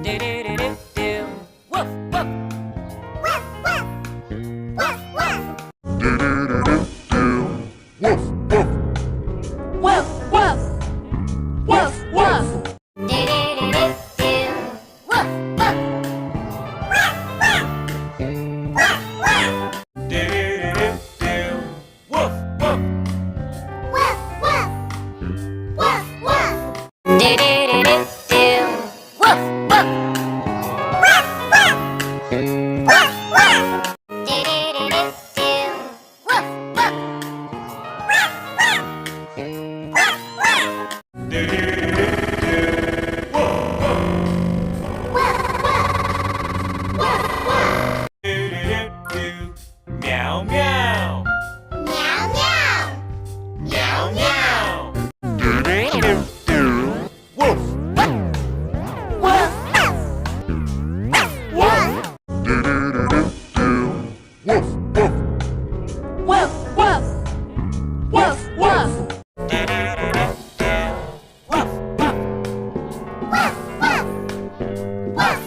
Do do do do do. Woof woof. Woof, woof. Woof, woof. Do-do-do-do-do. Woof, woof. Woof woof. Woof woof. Do do do do do. Woof, woof. Woof, woof. Woof, woof. Do-do-do-do-do. Woof, woof. Woof, woof. Woof, woof. Do do do do do. Woof, woof. Woof, woof. Woof, woof. Do do do do do. Woof, woof. Woof, woof. Woof, woof. Do-do-do-do-do. Woof, woof. Woof, woof. Woof, woof. Do-do-do-do. Meow, meow. Meow, meow. Meow, meow. Do-do-do-do. Woof. Woof, woof. Woof. Do-do-do-do-do. Woof, woof. Woof woof. Woof woof. Do-do-do-do-do. Woof, woof. Woof, woof. Woof,